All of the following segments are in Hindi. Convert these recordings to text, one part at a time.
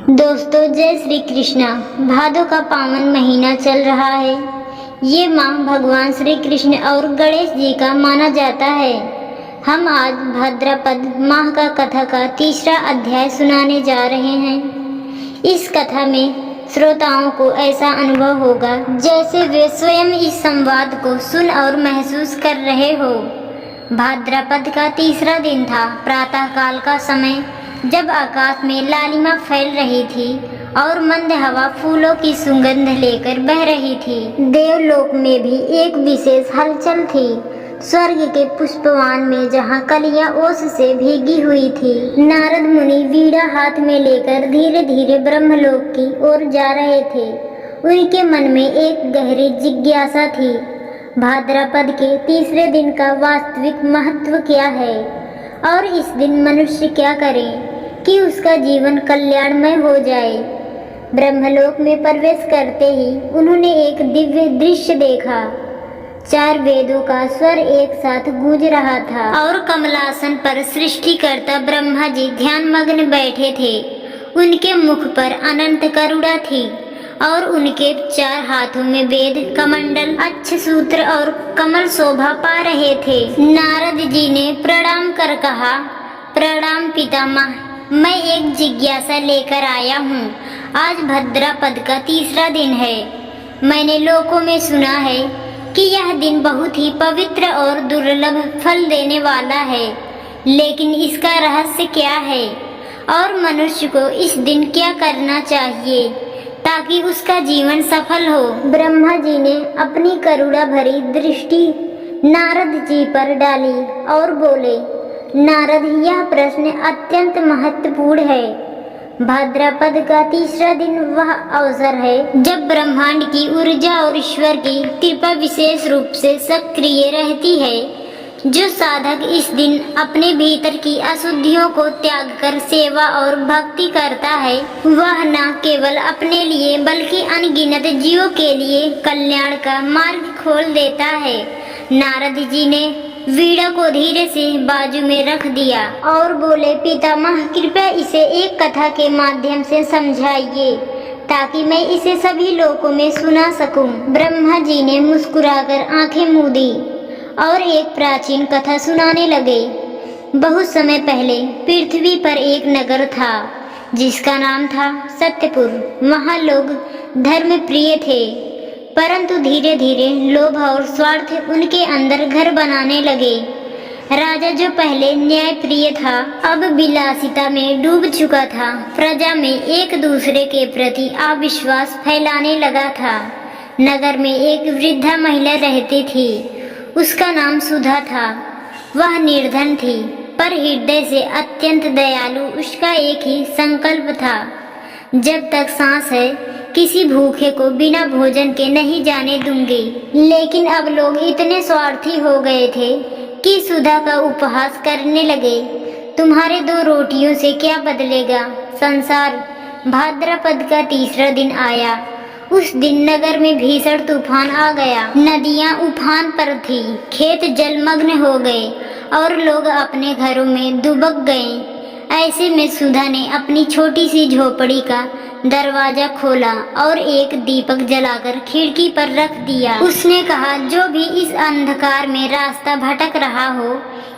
दोस्तों जय श्री कृष्णा। भादो का पावन महीना चल रहा है। ये माह भगवान श्री कृष्ण और गणेश जी का माना जाता है। हम आज भाद्रपद माह का कथा का तीसरा अध्याय सुनाने जा रहे हैं। इस कथा में श्रोताओं को ऐसा अनुभव होगा जैसे वे स्वयं इस संवाद को सुन और महसूस कर रहे हो। भाद्रपद का तीसरा दिन था। प्रातः काल का समय, जब आकाश में लालिमा फैल रही थी और मंद हवा फूलों की सुगंध लेकर बह रही थी। देवलोक में भी एक विशेष हलचल थी। स्वर्ग के पुष्पवान में जहाँ कलियां ओस से भीगी हुई थी, नारद मुनि वीणा हाथ में लेकर धीरे धीरे ब्रह्मलोक की ओर जा रहे थे। उनके मन में एक गहरी जिज्ञासा थी। भाद्रपद के तीसरे दिन का वास्तविक महत्व क्या है और इस दिन मनुष्य क्या करे कि उसका जीवन कल्याणमय हो जाए। ब्रह्मलोक में प्रवेश करते ही उन्होंने एक दिव्य दृश्य देखा। 4 वेदों का स्वर एक साथ गूंज रहा था और कमलासन पर सृष्टिकर्ता ब्रह्मा जी ध्यान मग्न बैठे थे। उनके मुख पर अनंत करुणा थी और उनके 4 हाथों में वेद कमंडल, अक्षसूत्र और कमल शोभा पा रहे थे। नारद जी ने प्रणाम कर कहा, प्रणाम पितामह, मैं एक जिज्ञासा लेकर आया हूँ। आज भाद्रपद का तीसरा दिन है। मैंने लोगों में सुना है कि यह दिन बहुत ही पवित्र और दुर्लभ फल देने वाला है, लेकिन इसका रहस्य क्या है और मनुष्य को इस दिन क्या करना चाहिए ताकि उसका जीवन सफल हो। ब्रह्मा जी ने अपनी करुणा भरी दृष्टि नारद जी पर डाली और बोले, नारद, यह प्रश्न अत्यंत महत्वपूर्ण है। भाद्रपद का तीसरा दिन वह अवसर है जब ब्रह्मांड की ऊर्जा और ईश्वर की कृपा विशेष रूप से सक्रिय रहती है। जो साधक इस दिन अपने भीतर की अशुद्धियों को त्याग कर सेवा और भक्ति करता है, वह न केवल अपने लिए बल्कि अनगिनत जीवों के लिए कल्याण का मार्ग खोल देता है। नारद जी ने वीणा को धीरे से बाजू में रख दिया और बोले, पितामह, कृपया इसे एक कथा के माध्यम से समझाइए ताकि मैं इसे सभी लोगों में सुना सकूं। ब्रह्मा जी ने मुस्कुराकर आंखें मूंदी और एक प्राचीन कथा सुनाने लगे। बहुत समय पहले पृथ्वी पर एक नगर था जिसका नाम था सत्यपुर। वहाँ लोग धर्म प्रिय थे, परंतु धीरे धीरे लोभ और स्वार्थ उनके अंदर घर बनाने लगे। राजा जो पहले न्याय प्रिय था, अब विलासिता में डूब चुका था। प्रजा में एक दूसरे के प्रति अविश्वास फैलाने लगा था। नगर में एक वृद्धा महिला रहती थी। उसका नाम सुधा था। वह निर्धन थी, पर हृदय से अत्यंत दयालु। उसका एक ही संकल्प था, जब तक सांस है किसी भूखे को बिना भोजन के नहीं जाने दूंगी। लेकिन अब लोग इतने स्वार्थी हो गए थे कि सुधा का उपहास करने लगे। तुम्हारे 2 रोटियों से क्या बदलेगा संसार। भाद्रपद का तीसरा दिन आया। उस दिन नगर में भीषण तूफान आ गया। नदियां उफान पर थी, खेत जलमग्न हो गए और लोग अपने घरों में दुबक गए। ऐसे में सुधा ने अपनी छोटी सी झोपड़ी का दरवाजा खोला और एक दीपक जलाकर खिड़की पर रख दिया। उसने कहा, जो भी इस अंधकार में रास्ता भटक रहा हो,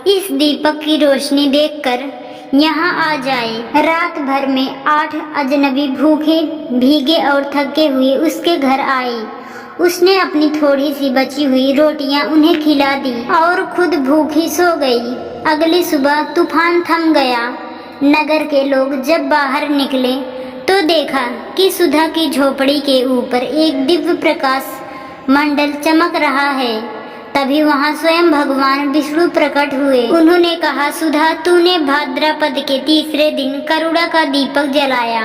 इस दीपक की रोशनी देखकर यहाँ आ जाए। रात भर में 8 अजनबी भूखे, भीगे और थके हुए उसके घर आए। उसने अपनी थोड़ी सी बची हुई रोटियां उन्हें खिला दी और खुद भूखी सो गई। अगली सुबह तूफान थम गया। नगर के लोग जब बाहर निकले तो देखा कि सुधा की झोपड़ी के ऊपर एक दिव्य प्रकाश मंडल चमक रहा है। तभी वहाँ स्वयं भगवान विष्णु प्रकट हुए। उन्होंने कहा, सुधा, तूने भाद्रपद के तीसरे दिन करुणा का दीपक जलाया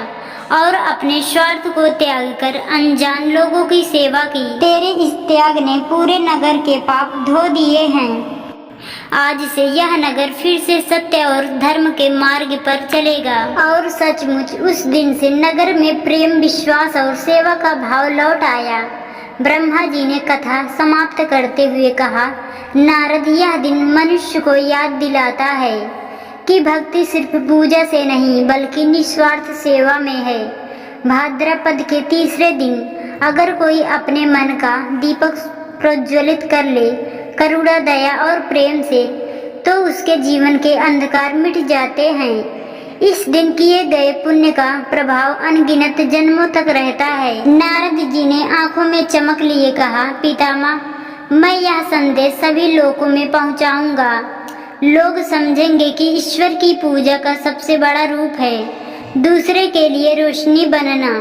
और अपने स्वार्थ को त्याग कर अनजान लोगों की सेवा की। तेरे इस त्याग ने पूरे नगर के पाप धो दिए हैं। आज से यह नगर फिर से सत्य और धर्म के मार्ग पर चलेगा। और सचमुच उस दिन से नगर में प्रेम, विश्वास और सेवा का भाव लौट आया। ब्रह्मा जी ने कथा समाप्त करते हुए कहा, नारद, यह दिन मनुष्य को याद दिलाता है कि भक्ति सिर्फ पूजा से नहीं बल्कि निस्वार्थ सेवा में है। भाद्रपद के तीसरे दिन अगर कोई अपने मन का दीपक प्रज्वलित कर ले करुणा, दया और प्रेम से, तो उसके जीवन के अंधकार मिट जाते हैं। इस दिन किए गए पुण्य का प्रभाव अनगिनत जन्मों तक रहता है। नारद जी ने आंखों में चमक लिए कहा, पितामह, मैं यह संदेश सभी लोगों में पहुंचाऊंगा। लोग समझेंगे कि ईश्वर की पूजा का सबसे बड़ा रूप है दूसरे के लिए रोशनी बनना।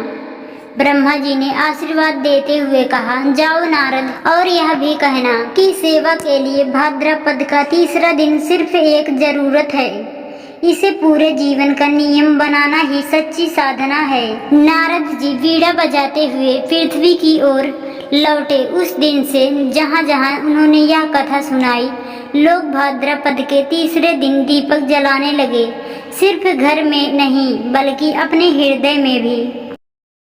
ब्रह्मा जी ने आशीर्वाद देते हुए कहा, जाओ नारद, और यह भी कहना कि सेवा के लिए भाद्रपद का तीसरा दिन सिर्फ एक जरूरत है। इसे पूरे जीवन का नियम बनाना ही सच्ची साधना है। नारद जी वीणा बजाते हुए पृथ्वी की ओर लौटे। उस दिन से जहाँ जहाँ उन्होंने यह कथा सुनाई, लोग भाद्रपद के तीसरे दिन दीपक जलाने लगे, सिर्फ घर में नहीं बल्कि अपने हृदय में भी।